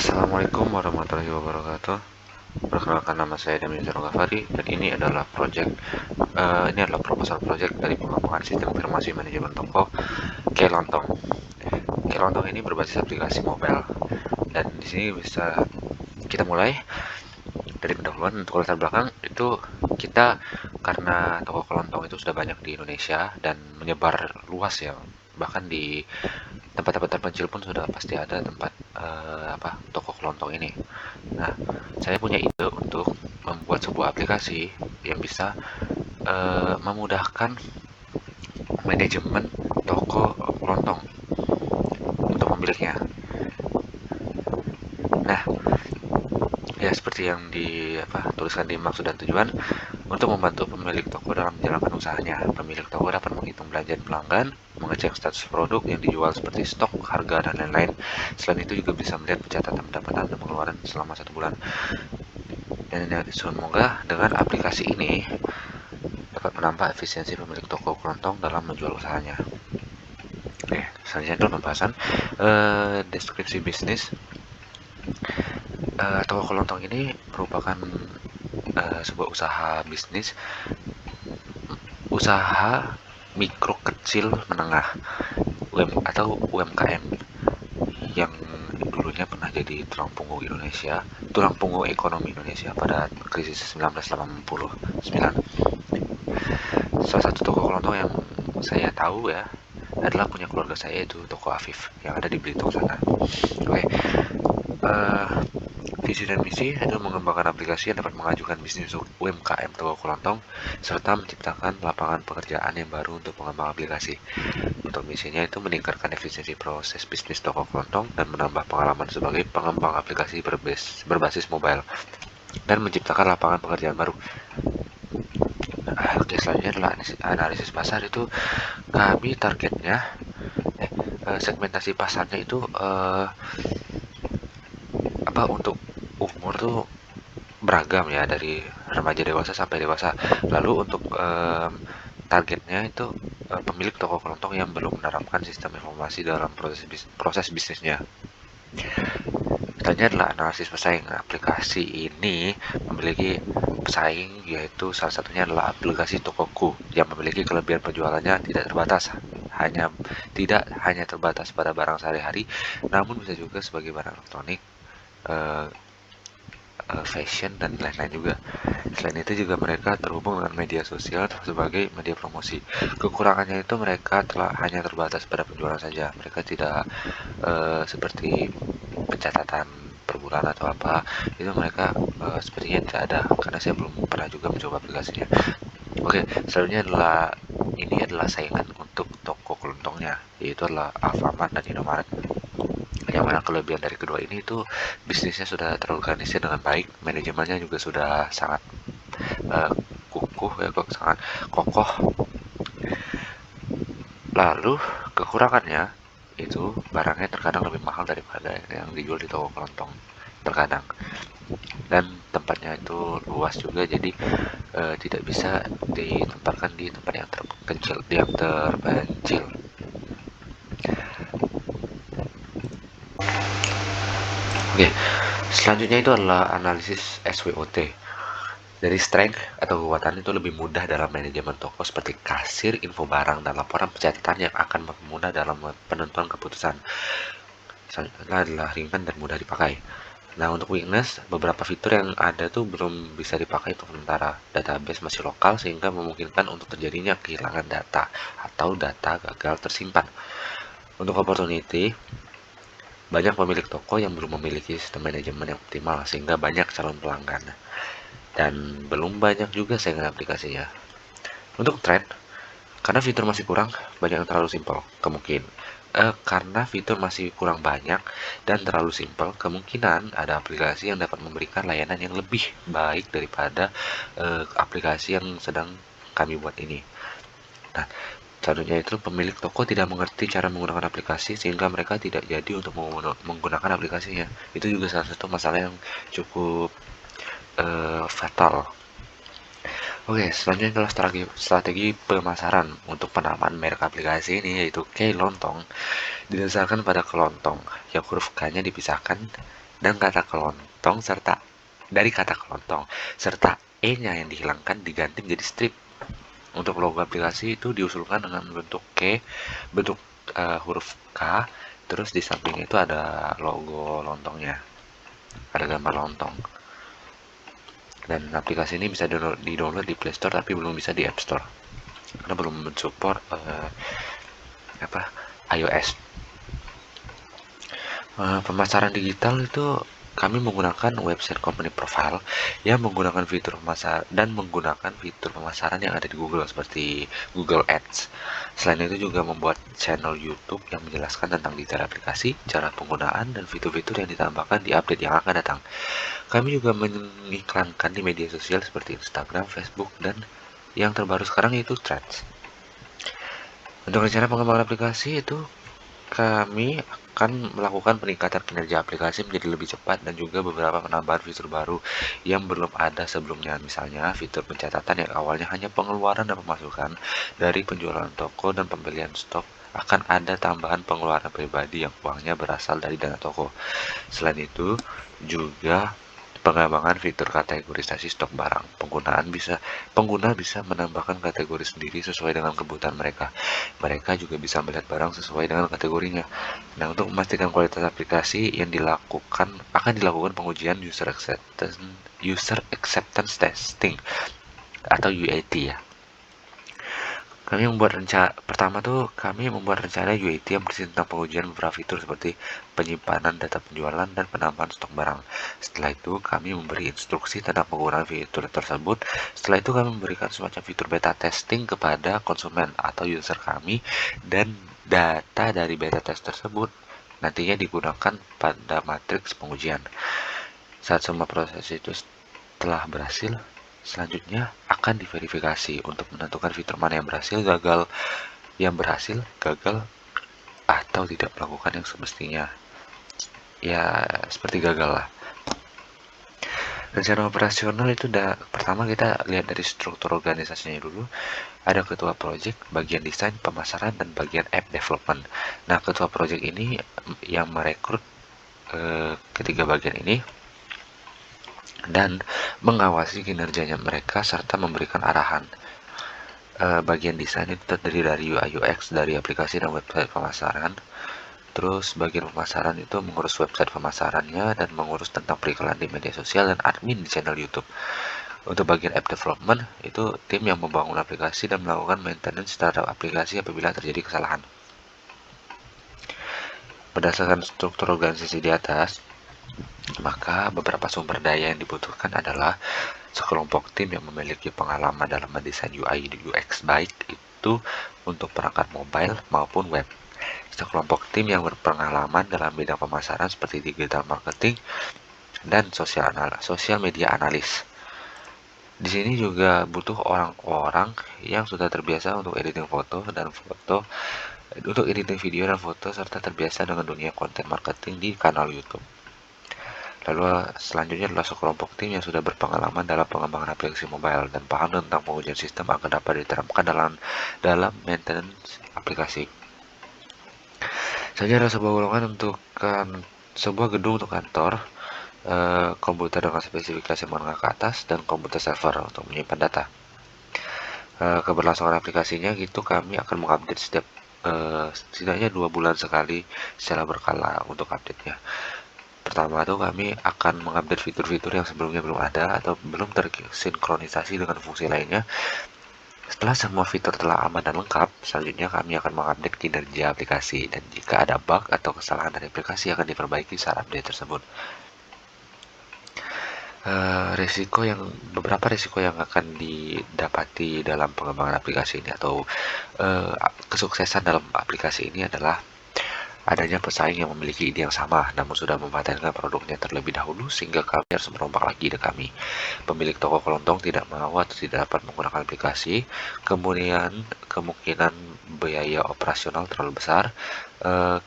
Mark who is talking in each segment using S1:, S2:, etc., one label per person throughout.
S1: Assalamualaikum warahmatullahi wabarakatuh. Perkenalkan, nama saya Damian Ghafari dan ini adalah proposal project dari pengembangan sistem informasi manajemen toko Kelontong. Kelontong ini berbasis aplikasi mobile dan di sini bisa kita mulai dari pendahuluan. Untuk latar belakang itu, kita karena toko kelontong itu sudah banyak di Indonesia dan menyebar luas ya, bahkan di tempat-tempat terpencil pun sudah pasti ada tempat toko kelontong ini. Nah, saya punya ide untuk membuat sebuah aplikasi yang bisa memudahkan manajemen toko kelontong untuk pemiliknya. Nah, ya seperti yang tuliskan di maksud dan tujuan, untuk membantu pemilik toko dalam menjalankan usahanya. Pemilik toko dapat menghitung belanjaan pelanggan, mengecek status produk yang dijual seperti stok, harga, dan lain-lain. Selain itu juga bisa melihat pencatatan pendapatan dan pengeluaran selama 1 bulan. Dan semoga dengan aplikasi ini dapat menambah efisiensi pemilik toko kelontong dalam menjual usahanya. Oke, selanjutnya adalah pembahasan deskripsi bisnis. Toko kelontong ini merupakan sebuah usaha bisnis, usaha mikro kecil menengah atau UMKM yang dulunya pernah jadi tulang punggung ekonomi Indonesia pada krisis 1989. Salah satu toko kelontong yang saya tahu ya adalah punya keluarga saya, itu toko Afif yang ada di Belitung sana. Oke, visi dan misi adalah mengembangkan aplikasi yang dapat mengajukan bisnis UMKM toko kelontong serta menciptakan lapangan pekerjaan yang baru untuk pengembang aplikasi. Untuk misinya itu meningkatkan efisiensi proses bisnis toko kelontong dan menambah pengalaman sebagai pengembang aplikasi berbasis mobile dan menciptakan lapangan pekerjaan baru. Oke, selanjutnya adalah analisis pasar. Itu kami targetnya segmentasi pasarnya itu untuk umur tuh beragam ya, dari remaja dewasa sampai dewasa. Lalu untuk targetnya itu pemilik toko kelontong yang belum menerapkan sistem informasi dalam proses bisnisnya. Selanjutnya adalah analisis pesaing. Aplikasi ini memiliki pesaing, yaitu salah satunya adalah aplikasi Tokoku yang memiliki kelebihan penjualannya tidak hanya terbatas pada barang sehari-hari, namun bisa juga sebagai barang elektronik, eh, fashion, dan lain-lain juga. Selain itu juga mereka terhubung dengan media sosial sebagai media promosi. Kekurangannya itu mereka hanya terbatas pada penjualan saja. Mereka tidak seperti pencatatan per bulan atau apa, itu mereka sepertinya tidak ada, karena saya belum pernah juga mencoba aplikasinya. Oke, selanjutnya adalah saingan untuk toko kelontongnya, yaitu adalah Alfamart dan Indomaret. Yang mana kelebihan dari kedua ini itu bisnisnya sudah terorganisir dengan baik, manajemennya juga sudah sangat uh, sangat kokoh. Lalu kekurangannya itu barangnya terkadang lebih mahal daripada yang dijual di toko kelontong terkadang, dan tempatnya itu luas juga, jadi tidak bisa ditempatkan di tempat yang terpencil. Oke, selanjutnya itu adalah analisis SWOT. Dari strength atau kekuatan itu lebih mudah dalam manajemen toko seperti kasir, info barang, dan laporan pencatatan yang akan mempermudah dalam penentuan keputusan. Selanjutnya adalah ringan dan mudah dipakai. Nah, untuk weakness, beberapa fitur yang ada tuh belum bisa dipakai untuk sementara. Database masih lokal sehingga memungkinkan untuk terjadinya kehilangan data atau data gagal tersimpan. Untuk opportunity, banyak pemilik toko yang belum memiliki sistem manajemen yang optimal sehingga banyak calon pelanggan. Dan belum banyak juga saingan aplikasinya. Untuk trend, karena fitur masih kurang, banyak yang terlalu simpel, karena fitur masih kurang banyak dan terlalu simpel, kemungkinan ada aplikasi yang dapat memberikan layanan yang lebih baik daripada aplikasi yang sedang kami buat ini. Nah, selanjutnya itu pemilik toko tidak mengerti cara menggunakan aplikasi sehingga mereka tidak jadi untuk menggunakan aplikasinya. Itu juga salah satu masalah yang cukup fatal. Oke, selanjutnya adalah strategi pemasaran untuk penamaan merek aplikasi ini, yaitu Kelontong, didasarkan pada kelontong yang huruf K-nya dipisahkan dan kata kelontong serta dari kata kelontong serta e-nya yang dihilangkan diganti menjadi strip. Untuk logo aplikasi itu diusulkan dengan bentuk bentuk huruf K, terus di sampingnya itu ada logo lontongnya, ada gambar lontong. Dan aplikasi ini bisa di-download di Play Store tapi belum bisa di App Store karena belum mensupport iOS. Pemasaran digital itu kami menggunakan website company profile yang menggunakan fitur pemasaran yang ada di Google seperti Google Ads. Selain itu juga membuat channel YouTube yang menjelaskan tentang detail aplikasi, cara penggunaan, dan fitur-fitur yang ditambahkan di update yang akan datang. Kami juga mengiklankan di media sosial seperti Instagram, Facebook, dan yang terbaru sekarang yaitu Threads. Untuk rencana pengembangan aplikasi itu kami akan melakukan peningkatan kinerja aplikasi menjadi lebih cepat dan juga beberapa penambahan fitur baru yang belum ada sebelumnya. Misalnya, fitur pencatatan yang awalnya hanya pengeluaran dan pemasukan dari penjualan toko dan pembelian stok akan ada tambahan pengeluaran pribadi yang uangnya berasal dari dana toko. Selain itu, juga pengembangan fitur kategorisasi stok barang. Pengguna bisa menambahkan kategori sendiri sesuai dengan kebutuhan mereka. Mereka juga bisa melihat barang sesuai dengan kategorinya. Nah, untuk memastikan kualitas aplikasi yang akan dilakukan pengujian user acceptance testing atau UAT ya. Kami membuat rencana UAT yang berisi tentang pengujian beberapa fitur seperti penyimpanan data penjualan dan penambahan stok barang. Setelah itu, kami memberi instruksi tentang penggunaan fitur tersebut. Setelah itu, kami memberikan semacam fitur beta testing kepada konsumen atau user kami, dan data dari beta test tersebut nantinya digunakan pada matriks pengujian. Saat semua proses itu telah berhasil, selanjutnya akan diverifikasi untuk menentukan fitur mana yang berhasil, gagal, atau tidak melakukan yang semestinya. Ya, seperti gagal lah. Rencana operasional itu pertama kita lihat dari struktur organisasinya dulu. Ada ketua project, bagian desain, pemasaran, dan bagian app development. Nah, ketua project ini yang merekrut ketiga bagian ini dan mengawasi kinerjanya mereka serta memberikan arahan. Bagian desain itu terdiri dari UI UX dari aplikasi dan website pemasaran. Terus bagian pemasaran itu mengurus website pemasarannya dan mengurus tentang periklan di media sosial dan admin di channel YouTube. Untuk bagian app development itu tim yang membangun aplikasi dan melakukan maintenance terhadap aplikasi apabila terjadi kesalahan. Berdasarkan struktur organisasi di atas, maka beberapa sumber daya yang dibutuhkan adalah sekelompok tim yang memiliki pengalaman dalam mendesain UI dan UX baik itu untuk perangkat mobile maupun web. Sekelompok tim yang berpengalaman dalam bidang pemasaran seperti digital marketing dan sosial media analis. Di sini juga butuh orang-orang yang sudah terbiasa untuk editing video dan foto serta terbiasa dengan dunia konten marketing di kanal YouTube. Lalu selanjutnya adalah sekelompok tim yang sudah berpengalaman dalam pengembangan aplikasi mobile dan paham tentang pengujian sistem agar dapat diterapkan dalam maintenance aplikasi. Selanjutnya adalah sebuah golongan untuk sebuah gedung untuk kantor, komputer dengan spesifikasi menengah ke atas, dan komputer server untuk menyimpan data. Keberlangsungan aplikasinya gitu kami akan mengupdate setidaknya 2 bulan sekali secara berkala untuk update-nya. Pertama tuh kami akan mengupdate fitur-fitur yang sebelumnya belum ada atau belum tersinkronisasi dengan fungsi lainnya. Setelah semua fitur telah aman dan lengkap, selanjutnya kami akan mengupdate kinerja aplikasi dan jika ada bug atau kesalahan dari aplikasi akan diperbaiki saat update tersebut. Beberapa risiko yang akan didapati dalam pengembangan aplikasi ini atau kesuksesan dalam aplikasi ini adalah adanya pesaing yang memiliki ide yang sama namun sudah mematenkan produknya terlebih dahulu sehingga kami harus merombak lagi ide kami. Pemilik toko kelontong tidak mau atau tidak dapat menggunakan aplikasi, kemudian kemungkinan biaya operasional terlalu besar,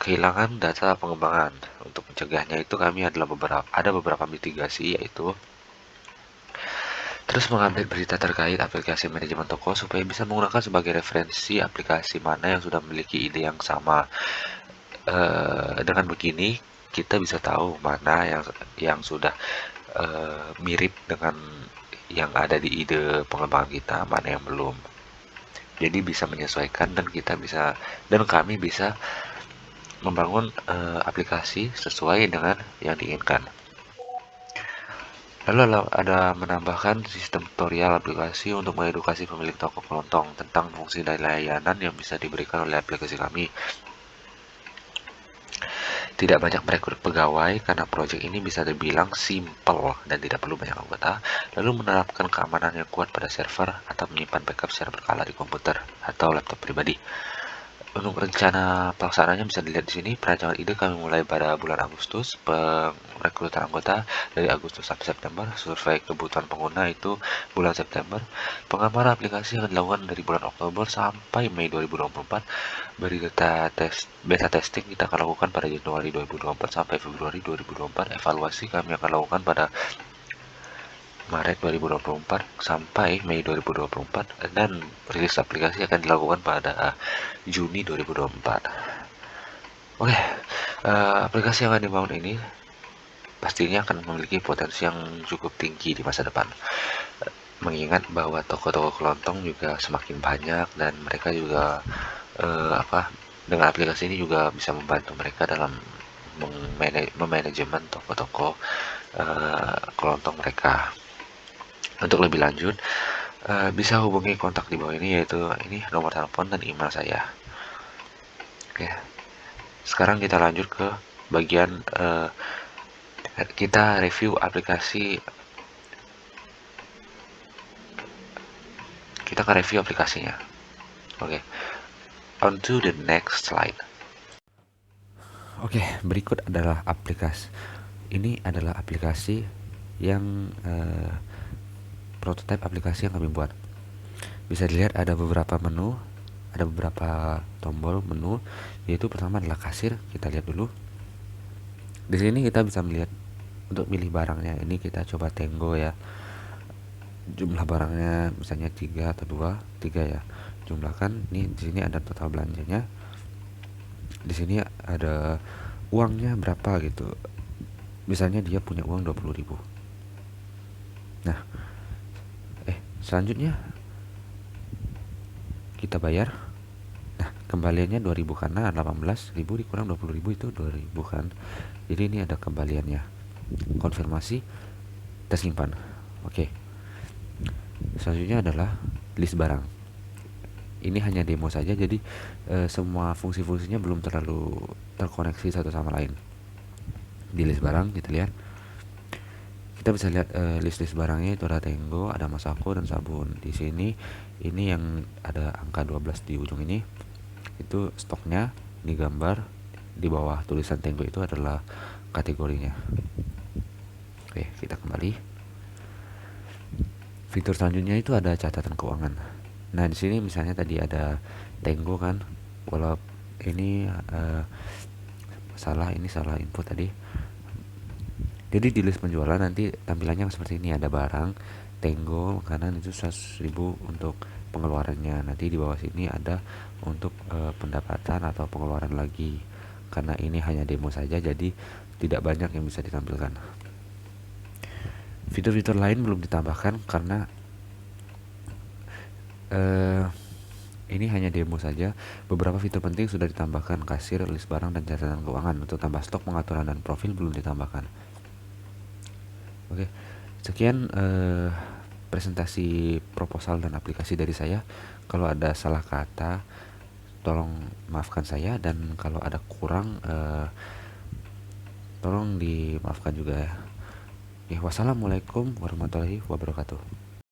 S1: kehilangan data pengembangan. Untuk mencegahnya itu kami ada beberapa mitigasi, yaitu terus mengupdate berita terkait aplikasi manajemen toko supaya bisa menggunakan sebagai referensi aplikasi mana yang sudah memiliki ide yang sama. Dengan begini, kita bisa tahu mana yang sudah mirip dengan yang ada di ide pengembangan kita, mana yang belum. Jadi bisa menyesuaikan dan kami bisa membangun aplikasi sesuai dengan yang diinginkan. Lalu ada menambahkan sistem tutorial aplikasi untuk mengedukasi pemilik toko kelontong tentang fungsi dan layanan yang bisa diberikan oleh aplikasi kami. Tidak banyak merekrut pegawai karena proyek ini bisa dibilang simple dan tidak perlu banyak anggota, lalu menerapkan keamanan yang kuat pada server atau menyimpan backup secara berkala di komputer atau laptop pribadi. Untuk rencana pelaksanaannya bisa dilihat di sini. Perancangan ide kami mulai pada bulan Agustus, perekrutan anggota dari Agustus sampai September, survei kebutuhan pengguna itu bulan September, pengamanan aplikasi akan dilakukan dari bulan Oktober sampai Mei 2024, beta testing kita akan lakukan pada Januari 2024 sampai Februari 2024, evaluasi kami akan lakukan pada Maret 2024 sampai Mei 2024, dan rilis aplikasi akan dilakukan pada Juni 2024. Oke, aplikasi yang akan dibangun ini pastinya akan memiliki potensi yang cukup tinggi di masa depan. Mengingat bahwa toko-toko kelontong juga semakin banyak dan mereka juga dengan aplikasi ini juga bisa membantu mereka dalam memanajemen toko-toko kelontong mereka. Untuk lebih lanjut, bisa hubungi kontak di bawah ini, yaitu ini nomor telepon dan email saya. Oke, sekarang kita lanjut ke bagian kita review aplikasi. Kita akan review aplikasinya. Oke, on to the next slide. Oke, berikut adalah aplikasi. Ini adalah aplikasi yang prototipe aplikasi yang kami buat. Bisa dilihat ada beberapa menu, ada beberapa tombol menu, yaitu pertama adalah kasir. Kita lihat dulu. Di sini kita bisa melihat untuk milih barangnya. Ini kita coba Tenggo ya. Jumlah barangnya misalnya 3 atau 3 ya. Jumlahkan. Nih di sini ada total belanjanya. Di sini ada uangnya berapa gitu. Misalnya dia punya uang 20.000. Nah, selanjutnya kita bayar. Nah, kembaliannya 2000 karena 18.000 dikurang 20.000 itu 2000 kan. Jadi ini ada kembaliannya. Konfirmasi, kita simpan. Oke. Selanjutnya adalah list barang. Ini hanya demo saja, jadi semua fungsi-fungsinya belum terlalu terkoneksi satu sama lain. Di list barang kita lihat, kita bisa lihat list barangnya itu ada Tenggo, ada Masako dan sabun. Di sini ini yang ada angka 12 di ujung ini itu stoknya, ini gambar, di bawah tulisan Tenggo itu adalah kategorinya. Oke, kita kembali. Fitur selanjutnya itu ada catatan keuangan. Nah, di sini misalnya tadi ada Tenggo kan, walau ini salah input tadi. Jadi di list penjualan nanti tampilannya seperti ini, ada barang, Tenggo, makanan itu 100.000 untuk pengeluarannya. Nanti di bawah sini ada untuk pendapatan atau pengeluaran lagi. Karena ini hanya demo saja, jadi tidak banyak yang bisa ditampilkan. Fitur-fitur lain belum ditambahkan karena ini hanya demo saja. Beberapa fitur penting sudah ditambahkan, kasir, list barang, dan catatan keuangan. Untuk tambah stok, pengaturan, dan profil belum ditambahkan. Oke, sekian presentasi proposal dan aplikasi dari saya. Kalau ada salah kata, tolong maafkan saya, dan kalau ada kurang, tolong dimaafkan juga ya. Wassalamualaikum warahmatullahi wabarakatuh.